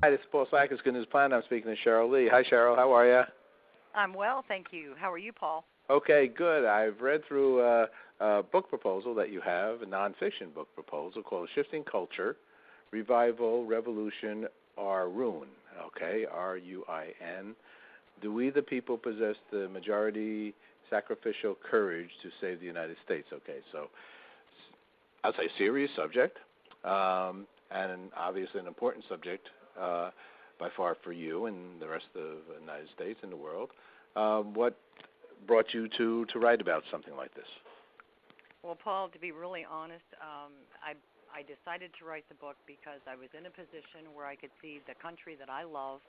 Hi, this is Paul Sackers, Good News Planet. I'm speaking to Cheryl Lee. Hi, Cheryl. How are you? I'm well, thank you. How are you, Paul? Okay, good. I've read through a book proposal that you have, a nonfiction book proposal called Shifting Culture, Revival, Revolution, or Ruin. Okay, R-U-I-N. Do we, the people, possess the majority sacrificial courage to save the United States? Okay, so I'll say serious subject, and obviously an important subject by far for you and the rest of the United States and the world. What brought you to write about something like this? Well, Paul, to be really honest, I decided to write the book because I was in a position where I could see the country that I love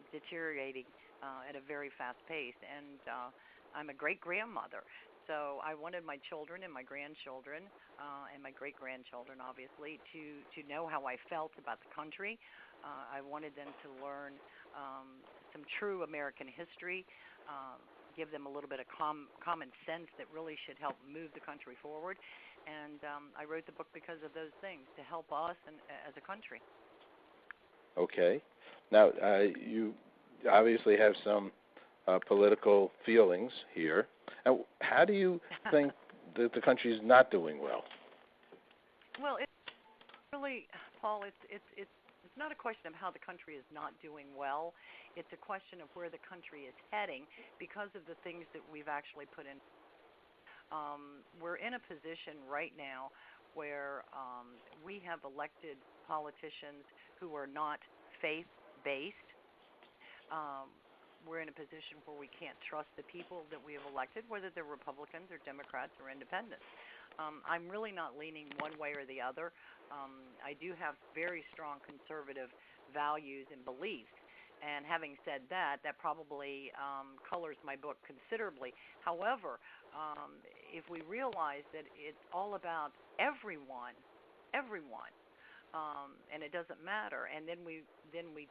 deteriorating at a very fast pace. And I'm a great-grandmother, so I wanted my children and my grandchildren and my great-grandchildren, obviously, to know how I felt about the country. I wanted them to learn some true American history, give them a little bit of common sense that really should help move the country forward. And I wrote the book because of those things, to help us and, as a country. Okay. Now, you obviously have some political feelings here. Now, how do you think that the country is not doing well? Well, it's really, Paul, it's not a question of how the country is not doing well. It's a question of where the country is heading because of the things that we've actually put in. We're in a position right now where we have elected politicians who are not faith-based. We're in a position where we can't trust the people that we have elected, whether they're Republicans or Democrats or independents. I'm really not leaning one way or the other. I do have very strong conservative values and beliefs. And having said that, that probably colors my book considerably. However, if we realize that it's all about everyone, and it doesn't matter, and then we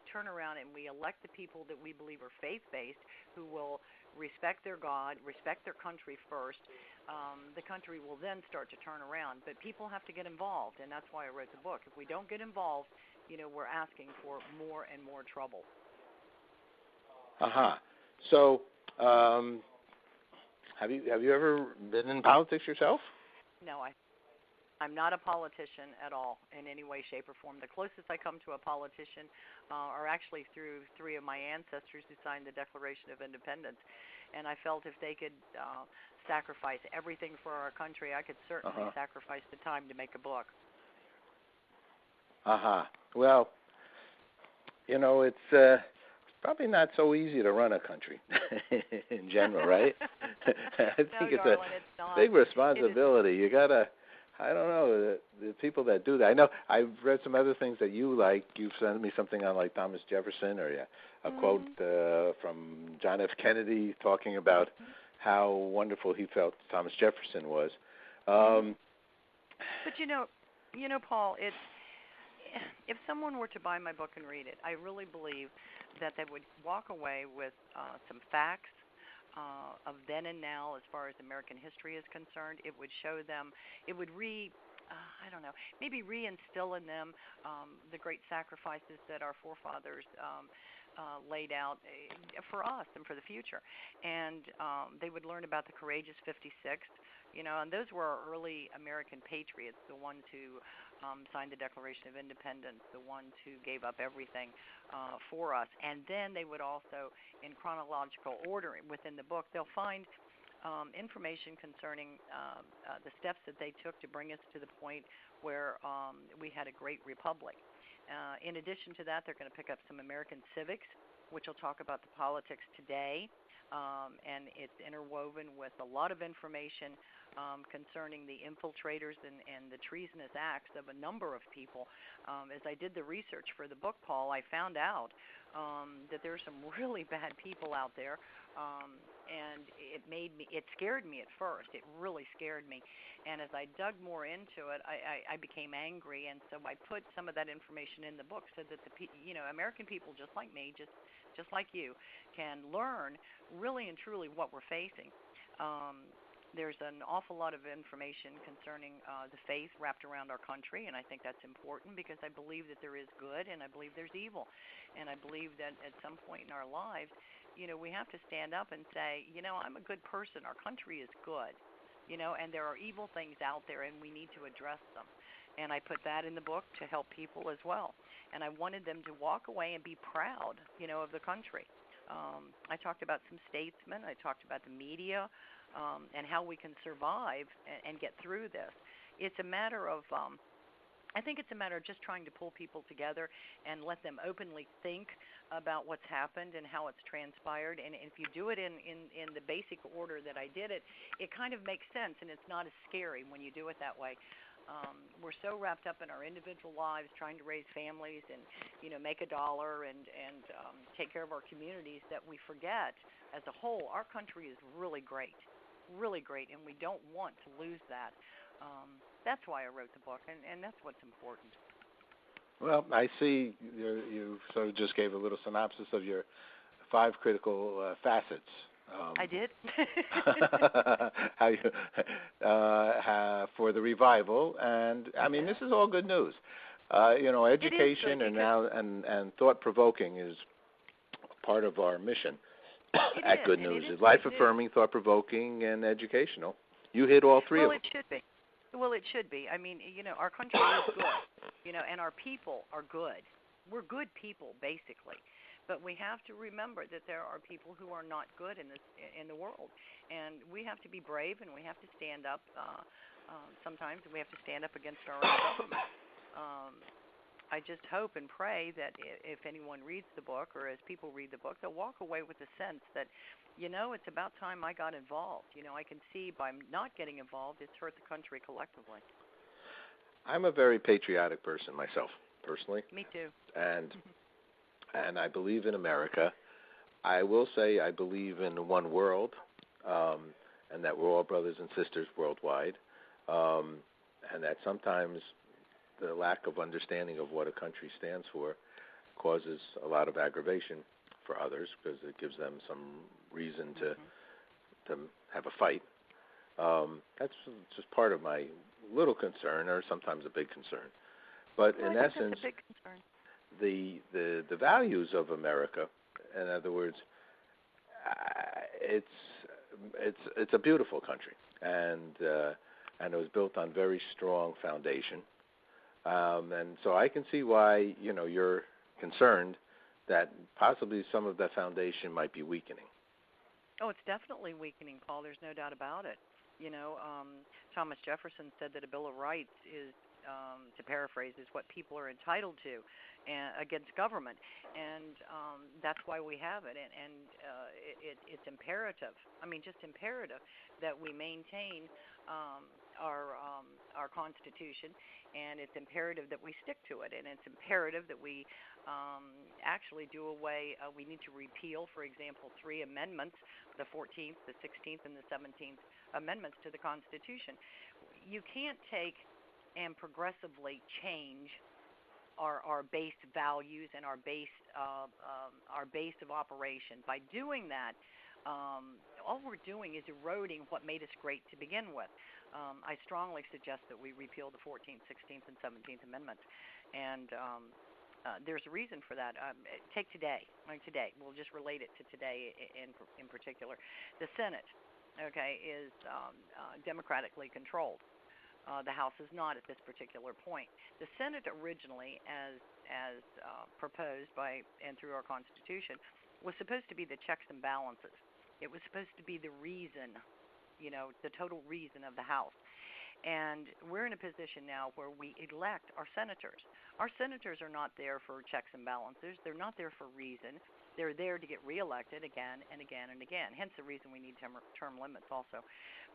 turn around and we elect the people that we believe are faith-based, who will respect their God, respect their country first, the country will then start to turn around. But people have to get involved, and that's why I wrote the book. If we don't get involved, we're asking for more and more trouble. So, have you ever been in politics yourself? No, I'm not a politician at all in any way, shape, or form. The closest I come to a politician are actually through three of my ancestors who signed the Declaration of Independence. And I felt if they could sacrifice everything for our country, I could certainly sacrifice the time to make a book. Well, it's probably not so easy to run a country in general, right? I think it's a big responsibility. You gotta, I don't know, the people that do that. I know I've read some other things that you like. You've sent me something on like Thomas Jefferson, or a quote from John F. Kennedy talking about how wonderful he felt Thomas Jefferson was. But Paul, if someone were to buy my book and read it, I really believe that they would walk away with some facts of then and now as far as American history is concerned. It would show them, it would maybe reinstill in them the great sacrifices that our forefathers laid out for us and for the future. And they would learn about the courageous 56, and those were our early American patriots, the ones who signed the Declaration of Independence, the ones who gave up everything for us. And then they would also, in chronological order within the book, they'll find information concerning the steps that they took to bring us to the point where we had a great republic. In addition to that, they're going to pick up some American civics, which will talk about the politics today, and it's interwoven with a lot of information concerning the infiltrators and the treasonous acts of a number of people. As I did the research for the book, Paul, I found out that there are some really bad people out there, and it scared me at first. It really scared me. And as I dug more into it, I became angry, and so I put some of that information in the book so that American people just like me, just like you, can learn really and truly what we're facing. There's an awful lot of information concerning the faith wrapped around our country, and I think that's important because I believe that there is good and I believe there's evil. And I believe that at some point in our lives, we have to stand up and say, I'm a good person. Our country is good, and there are evil things out there and we need to address them. And I put that in the book to help people as well. And I wanted them to walk away and be proud, of the country. I talked about some statesmen. I talked about the media. And how we can survive and get through this. It's a matter of, I think it's a matter of just trying to pull people together and let them openly think about what's happened and how it's transpired. And if you do it in the basic order that I did it, it kind of makes sense, and it's not as scary when you do it that way. We're so wrapped up in our individual lives trying to raise families and, make a dollar and take care of our communities that we forget, as a whole, our country is really great, and we don't want to lose that. That's why I wrote the book, and that's what's important. Well, I see you sort of just gave a little synopsis of your 5 critical facets. I did. How you, for the revival, and I mean, this is all good news. Education and thought provoking is part of our mission at Good News. Is life affirming, thought provoking, and educational. You hit all 3 of them. Well, it should be. Well, it should be. I mean, our country is good, and our people are good. We're good people, basically. But we have to remember that there are people who are not good in the world, and we have to be brave, and we have to stand up. Sometimes we have to stand up against our own government. I just hope and pray that if anyone reads the book, or as people read the book, they'll walk away with the sense that, it's about time I got involved. I can see by not getting involved, it's hurt the country collectively. I'm a very patriotic person myself, personally. Me too. And I believe in America. I will say I believe in one world, and that we're all brothers and sisters worldwide, and that sometimes the lack of understanding of what a country stands for causes a lot of aggravation for others because it gives them some reason to have a fight. That's just part of my little concern, or sometimes a big concern. But in essence, that's a big concern. The values of America, in other words, it's a beautiful country, and it was built on very strong foundation, and so I can see why you're concerned that possibly some of that foundation might be weakening. Oh, it's definitely weakening, Paul. There's no doubt about it. Thomas Jefferson said that a Bill of Rights is, to paraphrase, is what people are entitled to against government, and that's why we have it. And it's imperative. I mean, just imperative that we maintain our Constitution, and it's imperative that we stick to it, and it's imperative that we actually do away. We need to repeal, for example, 3 amendments: the 14th, the 16th, and the 17th amendments to the Constitution. You can't take and progressively change our base values and our base of operation. By doing that, all we're doing is eroding what made us great to begin with. I strongly suggest that we repeal the 14th, 16th, and 17th Amendments, and there's a reason for that. Take today. Today, we'll just relate it to today in particular. The Senate, is democratically controlled. The House is not at this particular point. The Senate originally, as proposed by and through our Constitution, was supposed to be the checks and balances. It was supposed to be the reason, the total reason of the House. And we're in a position now where we elect our senators. Our senators are not there for checks and balances. They're not there for reason. They're there to get reelected again and again and again, hence the reason we need term limits also.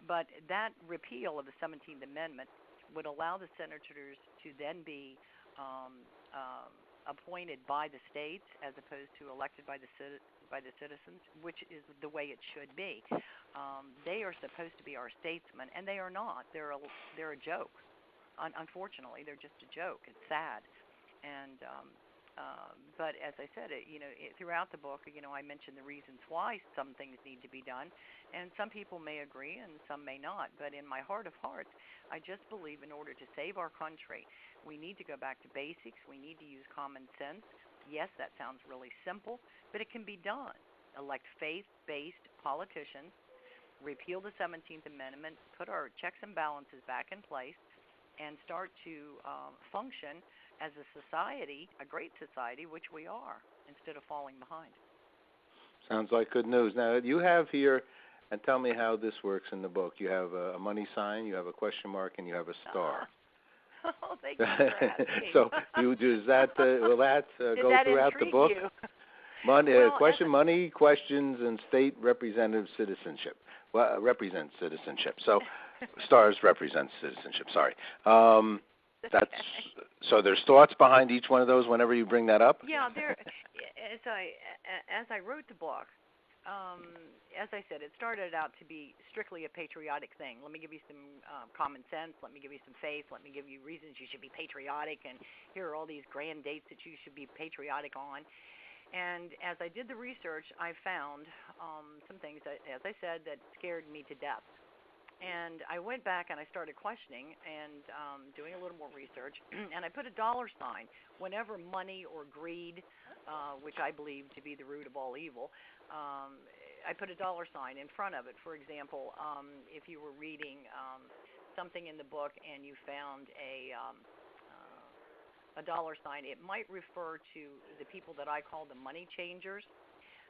But that repeal of the 17th Amendment would allow the senators to then be appointed by the states as opposed to elected by the citizens, which is the way it should be. They are supposed to be our statesmen, and they are not. They're a joke. Unfortunately, they're just a joke. It's sad. And But as I said, throughout the book, I mentioned the reasons why some things need to be done, and some people may agree and some may not. But in my heart of hearts, I just believe in order to save our country, we need to go back to basics. We need to use common sense. Yes, that sounds really simple, but it can be done. Elect faith-based politicians, repeal the 17th Amendment, put our checks and balances back in place, and start to function as a society, a great society, which we are, instead of falling behind. Sounds like good news. Now, you have here, and tell me how this works in the book. You have a money sign, you have a question mark, and you have a star. Oh, thank you for asking. So, does that will that go that throughout the book? You? Money, money, questions, and state representative citizenship. Well, represents citizenship. So, stars represent citizenship. Sorry. That's so. There's thoughts behind each one of those. Whenever you bring that up. Yeah, there. As I wrote the book, as I said, it started out to be strictly a patriotic thing. Let me give you some common sense. Let me give you some faith. Let me give you reasons you should be patriotic. And here are all these grand dates that you should be patriotic on. And as I did the research, I found some things, as I said, that scared me to death. And I went back and I started questioning and doing a little more research. And I put a dollar sign whenever money or greed, which I believe to be the root of all evil, I put a dollar sign in front of it. For example, if you were reading something in the book and you found a dollar sign, it might refer to the people that I call the money changers.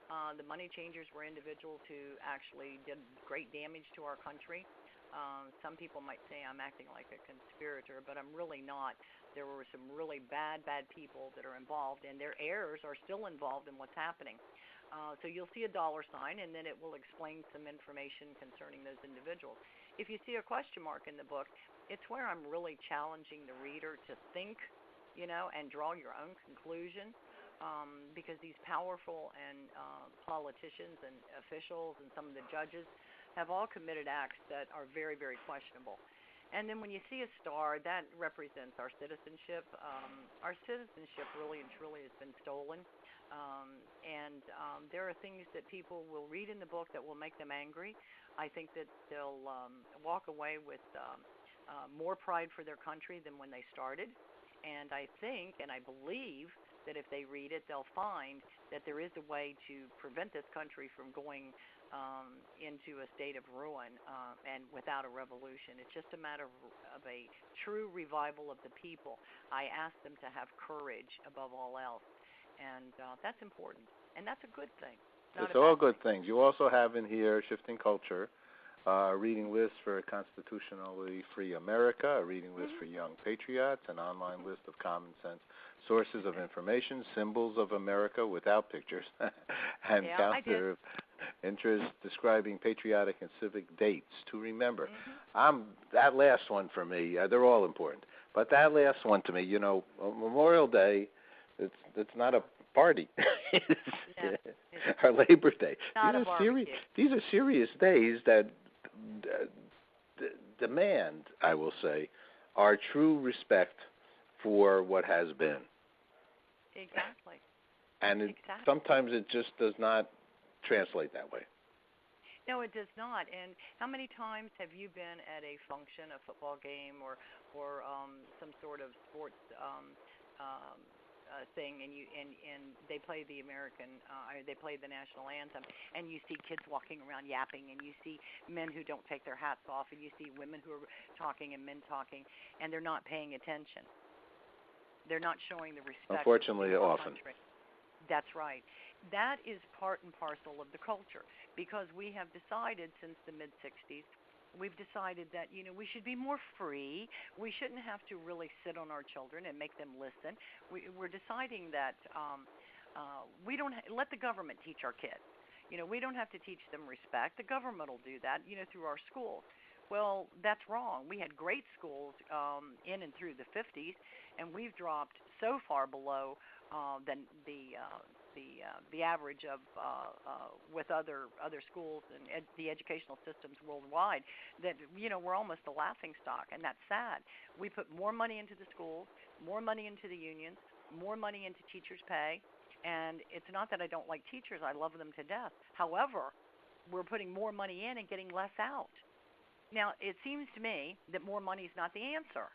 The money changers were individuals who actually did great damage to our country. Some people might say I'm acting like a conspirator, but I'm really not. There were some really bad people that are involved, and their heirs are still involved in what's happening. So you'll see a dollar sign, and then it will explain some information concerning those individuals. If you see a question mark in the book, it's where I'm really challenging the reader to think, and draw your own conclusion. Because these powerful and politicians and officials and some of the judges have all committed acts that are very, very questionable. And then when you see a star, that represents our citizenship. Our citizenship really and truly has been stolen. And there are things that people will read in the book that will make them angry. I think that they'll walk away with more pride for their country than when they started. And I think and I believe that if they read it, they'll find that there is a way to prevent this country from going into a state of ruin and without a revolution. It's just a matter of a true revival of the people. I ask them to have courage above all else, and that's important, and that's a good thing. It's all good things. You also have in here Shifting Culture, a reading list for a constitutionally free America, a reading list for young patriots, an online list of common sense sources of information, symbols of America without pictures, and counter interest describing patriotic and civic dates to remember. That last one for me, they're all important, but that last one to me, Memorial Day, it's not a party. Our Labor Day. These are serious days that demand, I will say, our true respect for what has been. Exactly. And sometimes it just does not translate that way. No, it does not. And how many times have you been at a function, a football game, or some sort of sports thing, and they play the they play the national anthem, and you see kids walking around yapping, and you see men who don't take their hats off, and you see women who are talking and men talking, and they're not paying attention. They're not showing the respect. Unfortunately, often. Country. That's right. That is part and parcel of the culture, because we have decided since the mid-'60s, we've decided that, we should be more free. We shouldn't have to really sit on our children and make them listen. We're deciding that we don't let the government teach our kids. We don't have to teach them respect. The government will do that, through our schools. Well, that's wrong. We had great schools in and through the 50s, and we've dropped so far below than the average of with other schools and the educational systems worldwide, that we're almost a laughing stock, and that's sad. We put more money into the schools, more money into the unions, more money into teachers' pay. And it's not that I don't like teachers. I love them to death. However, we're putting more money in and getting less out. Now, it seems to me that more money is not the answer.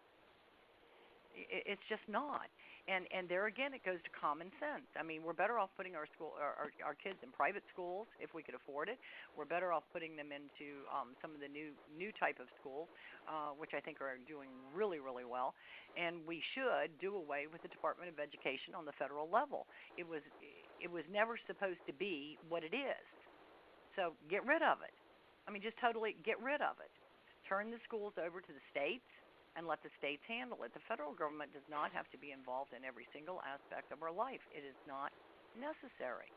It's just not. And there again, it goes to common sense. I mean, we're better off putting our kids in private schools if we could afford it. We're better off putting them into some of the new type of schools, which I think are doing really, really well. And we should do away with the Department of Education on the federal level. It was never supposed to be what it is. So get rid of it. I mean, just totally get rid of it. Turn the schools over to the states and let the states handle it. The federal government does not have to be involved in every single aspect of our life. It is not necessary.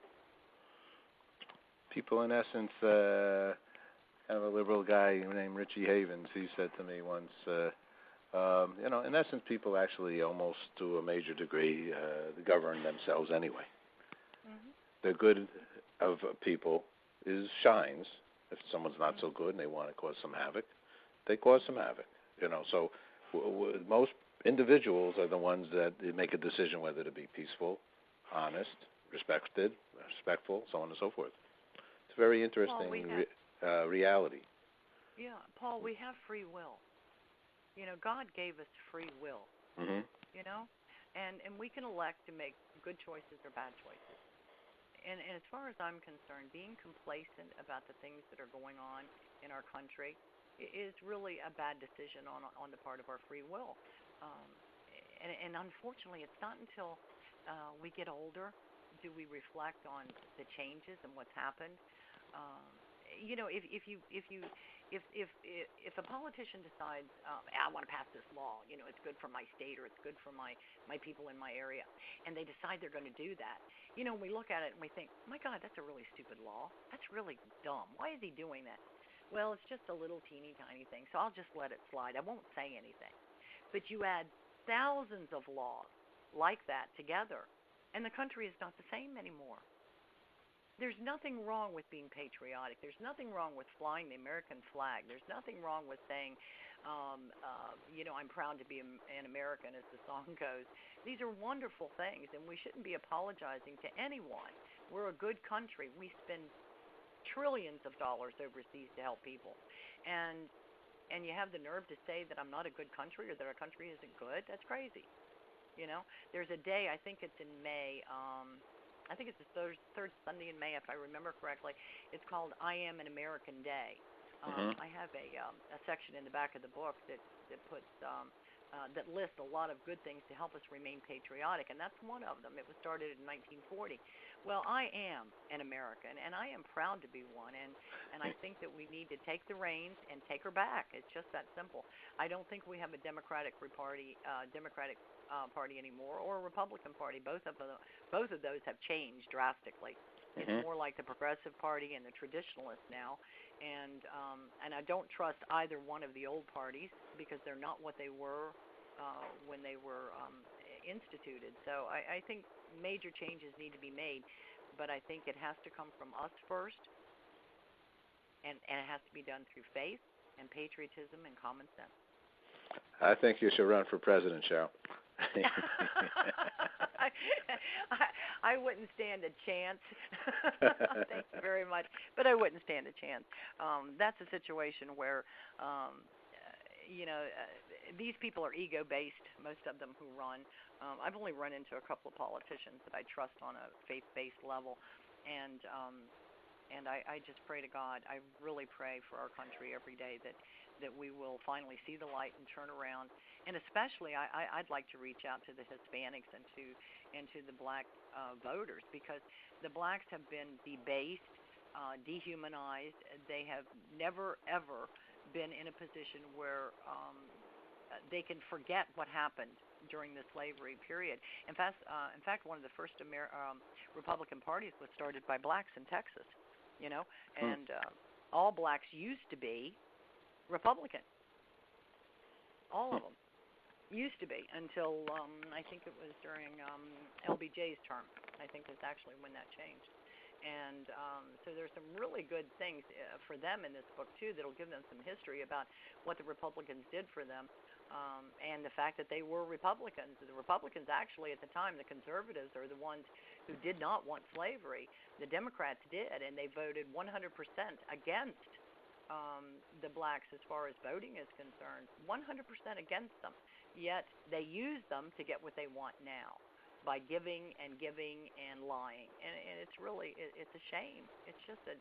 People, in essence, kind of a liberal guy named Richie Havens, he said to me once, in essence, people actually almost to a major degree govern themselves anyway. Mm-hmm. The good of people shines. If someone's not so good and they want to cause some havoc, they cause some havoc. So most individuals are the ones that make a decision whether to be peaceful, honest, respectful, so on and so forth. It's a very interesting reality. Yeah, Paul, we have free will. God gave us free will. Mm-hmm. And we can elect to make good choices or bad choices. And as far as I'm concerned, being complacent about the things that are going on in our country is really a bad decision on the part of our free will. And unfortunately, it's not until we get older do we reflect on the changes and what's happened. If a politician decides, I want to pass this law, it's good for my state or it's good for my people in my area, and they decide they're going to do that, we look at it and we think, my God, that's a really stupid law. That's really dumb. Why is he doing that? Well, it's just a little teeny tiny thing, so I'll just let it slide. I won't say anything. But you add thousands of laws like that together, and the country is not the same anymore. There's nothing wrong with being patriotic. There's nothing wrong with flying the American flag. There's nothing wrong with saying, I'm proud to be an American, as the song goes. These are wonderful things, and we shouldn't be apologizing to anyone. We're a good country. We spend trillions of dollars overseas to help people, and you have the nerve to say that I'm not a good country or that our country isn't good? That's crazy. There's a day, I think it's in May, I think it's the third Sunday in May, if I remember correctly. It's called I Am an American Day. I have a section in the back of the book that puts that lists a lot of good things to help us remain patriotic, and that's one of them. It was started in 1940. Well, I am an American, and I am proud to be one, and I think that we need to take the reins and take her back. It's just that simple. I don't think we have a Democratic Party anymore, or a Republican Party. Both of those have changed drastically. It's more like the Progressive Party and the Traditionalists now, and I don't trust either one of the old parties because they're not what they were when they were instituted. So I think major changes need to be made, but I think it has to come from us first, and it has to be done through faith and patriotism and common sense. I think you should run for president, Cheryl. I wouldn't stand a chance. Thank you very much, but I wouldn't stand a chance. That's a situation where, these people are ego-based, most of them who run. I've only run into a couple of politicians that I trust on a faith-based level, and I just pray to God. I really pray for our country every day that we will finally see the light and turn around. And especially, I'd like to reach out to the Hispanics and to the black voters, because the blacks have been debased, dehumanized. They have never, ever been in a position where they can forget what happened during the slavery period. In fact, one of the first Republican parties was started by blacks in Texas, and all blacks used to be Republican. All of them used to be until I think it was during LBJ's term. I think is actually when that changed. And so there's some really good things for them in this book, too, that will give them some history about what the Republicans did for them. and the fact that they were Republicans. The Republicans actually at the time, the conservatives are the ones who did not want slavery. The Democrats did, and they voted 100% against the blacks as far as voting is concerned, 100% against them. Yet they use them to get what they want now by giving and lying. And it's really, it's a shame. It's just a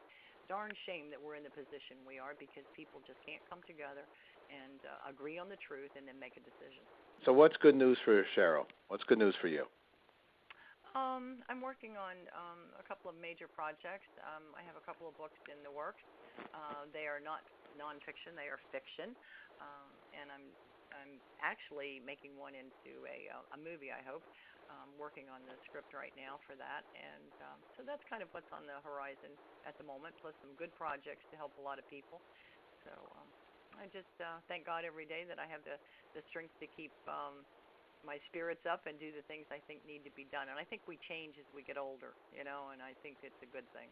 darn shame that we're in the position we are because people just can't come together and agree on the truth and then make a decision. So what's good news for Cheryl? What's good news for you? I'm working on a couple of major projects. I have a couple of books in the works. They are not nonfiction; they are fiction, and I'm actually making one into a movie. I hope. Working on the script right now for that, and so that's kind of what's on the horizon at the moment. Plus some good projects to help a lot of people. So I just thank God every day that I have the strength to keep my spirits up and do the things I think need to be done. And I think we change as we get older, and I think it's a good thing.